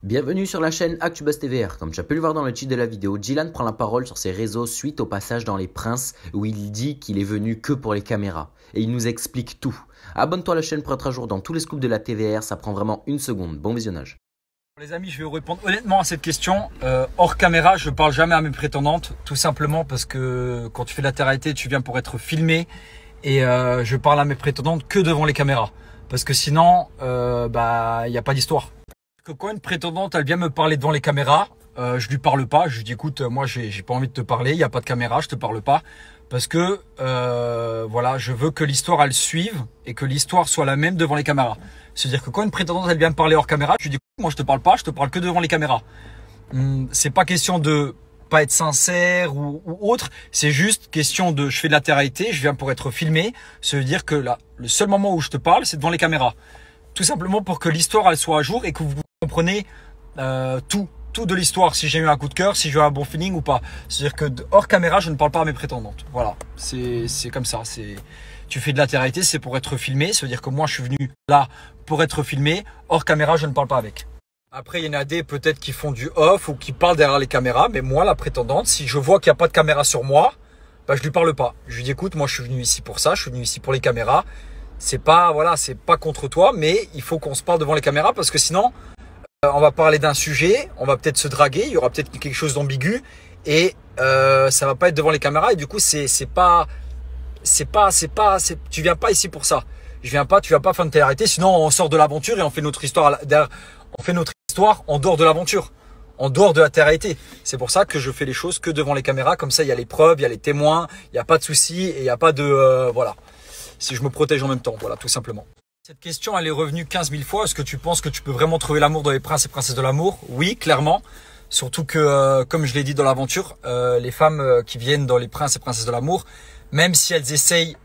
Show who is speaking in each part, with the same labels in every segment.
Speaker 1: Bienvenue sur la chaîne ActuBuzz TVR. Comme tu as pu le voir dans le titre de la vidéo, Dylan prend la parole sur ses réseaux suite au passage dans Les Princes où il dit qu'il est venu que pour les caméras. Et il nous explique tout. Abonne-toi à la chaîne pour être à jour dans tous les scoops de la TVR, ça prend vraiment une seconde. Bon visionnage.
Speaker 2: Les amis, je vais vous répondre honnêtement à cette question. Hors caméra, je parle jamais à mes prétendantes, tout simplement parce que quand tu fais de la télé-réalité, tu viens pour être filmé et je parle à mes prétendantes que devant les caméras. Parce que sinon, il n'y a pas d'histoire. Que quand une prétendante, elle vient me parler devant les caméras, je lui parle pas. Je lui dis écoute, moi j'ai pas envie de te parler, il n'y a pas de caméra, je te parle pas. Parce que voilà, je veux que l'histoire elle suive et que l'histoire soit la même devant les caméras. C'est-à-dire que quand une prétendante elle vient me parler hors caméra, je lui dis écoute, moi je te parle pas, je te parle que devant les caméras. C'est pas question de pas être sincère ou autre, c'est juste question de je fais de la télé-réalité, je viens pour être filmé. Ça veut dire que là, le seul moment où je te parle, c'est devant les caméras. Tout simplement pour que l'histoire elle soit à jour et que vous comprenez tout de l'histoire, si j'ai eu un coup de cœur, si j'ai eu un bon feeling ou pas. C'est-à-dire que hors caméra, je ne parle pas à mes prétendantes. Voilà, c'est comme ça. Tu fais de la télé-réalité, c'est pour être filmé. Ça veut dire que moi, je suis venu là pour être filmé. Hors caméra, je ne parle pas avec. Après, il y en a des peut-être qui font du off ou qui parlent derrière les caméras. Mais moi, la prétendante, si je vois qu'il n'y a pas de caméra sur moi, je lui parle pas. Je lui dis écoute, moi, je suis venu ici pour ça. Je suis venu ici pour les caméras. C'est pas contre toi, mais il faut qu'on se parle devant les caméras parce que sinon, on va parler d'un sujet, on va peut-être se draguer, il y aura peut-être quelque chose d'ambigu et ça va pas être devant les caméras et du coup tu viens pas ici pour ça. Tu viens pas faire une télé-réalité, sinon on sort de l'aventure et on fait notre histoire en dehors de l'aventure, en dehors de la télé-réalité. C'est pour ça que je fais les choses que devant les caméras, comme ça il y a les preuves, il y a les témoins, il n'y a pas de soucis et il n'y a pas de voilà. Si je me protège en même temps, voilà, tout simplement. Cette question, elle est revenue 15 000 fois. Est-ce que tu penses que tu peux vraiment trouver l'amour dans les princes et princesses de l'amour? Oui, clairement. Surtout que, comme je l'ai dit dans l'aventure, les femmes qui viennent dans les princes et princesses de l'amour, même si elles essayent,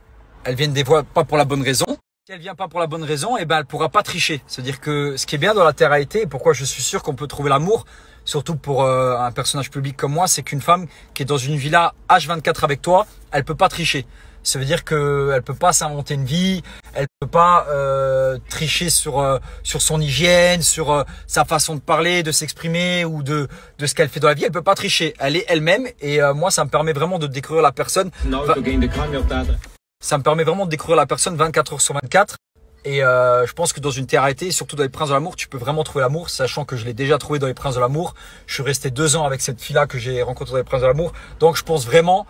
Speaker 2: elles viennent des fois pas pour la bonne raison. Si elle vient pas pour la bonne raison, eh ben, elle pourra pas tricher. C'est-à-dire que ce qui est bien dans la télé-réalité, et pourquoi je suis sûr qu'on peut trouver l'amour, surtout pour un personnage public comme moi, c'est qu'une femme qui est dans une villa H24 avec toi, elle peut pas tricher. Ça veut dire qu'elle peut pas s'inventer une vie, elle peut pas tricher sur son hygiène, sur sa façon de parler, de s'exprimer ou de ce qu'elle fait dans la vie. Elle peut pas tricher. Elle est elle-même et moi, ça me permet vraiment de découvrir la personne. Ça me permet vraiment de découvrir la personne 24 heures sur 24. Et je pense que dans une télé-réalité, surtout dans les Princes de l'amour, tu peux vraiment trouver l'amour, sachant que je l'ai déjà trouvé dans les Princes de l'amour. Je suis resté 2 ans avec cette fille-là que j'ai rencontrée dans les Princes de l'amour. Donc, je pense vraiment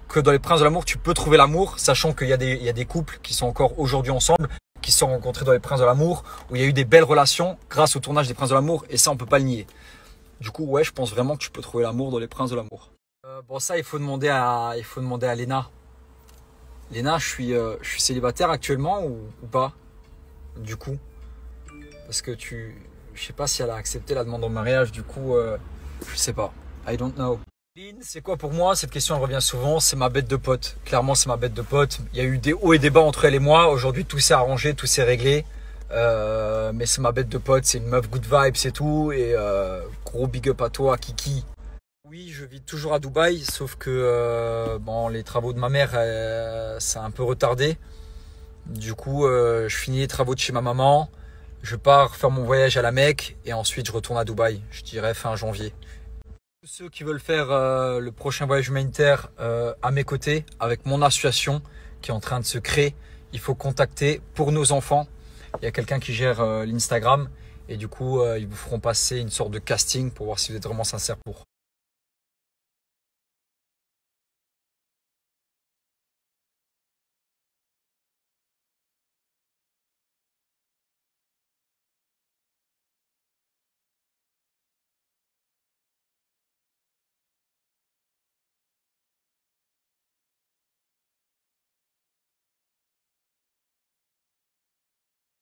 Speaker 2: que dans les Princes de l'amour, tu peux trouver l'amour, sachant qu'il y a des couples qui sont encore aujourd'hui ensemble, qui se sont rencontrés dans les Princes de l'amour, où il y a eu des belles relations grâce au tournage des Princes de l'amour, et ça, on peut pas le nier. Du coup, ouais, je pense vraiment que tu peux trouver l'amour dans les Princes de l'amour. Bon, ça, il faut demander à Léna. Léna, je suis célibataire actuellement ou pas? Du coup, parce que je sais pas si elle a accepté la demande en mariage, du coup, je sais pas. I don't know. C'est quoi pour moi? Cette question elle revient souvent, c'est ma bête de pote. Clairement, c'est ma bête de pote. Il y a eu des hauts et des bas entre elle et moi. Aujourd'hui, tout s'est arrangé, tout s'est réglé. Mais c'est ma bête de pote, c'est une meuf good vibe, c'est tout. Et gros big up à toi, Kiki. Oui, je vis toujours à Dubaï, sauf que bon, les travaux de ma mère, ça a un peu retardé. Du coup, je finis les travaux de chez ma maman. Je pars faire mon voyage à la Mecque et ensuite je retourne à Dubaï. Je dirais fin janvier. Tous ceux qui veulent faire le prochain voyage humanitaire à mes côtés, avec mon association qui est en train de se créer, il faut contacter Pour nos enfants. Il y a quelqu'un qui gère l'Instagram et du coup, ils vous feront passer une sorte de casting pour voir si vous êtes vraiment sincère pour.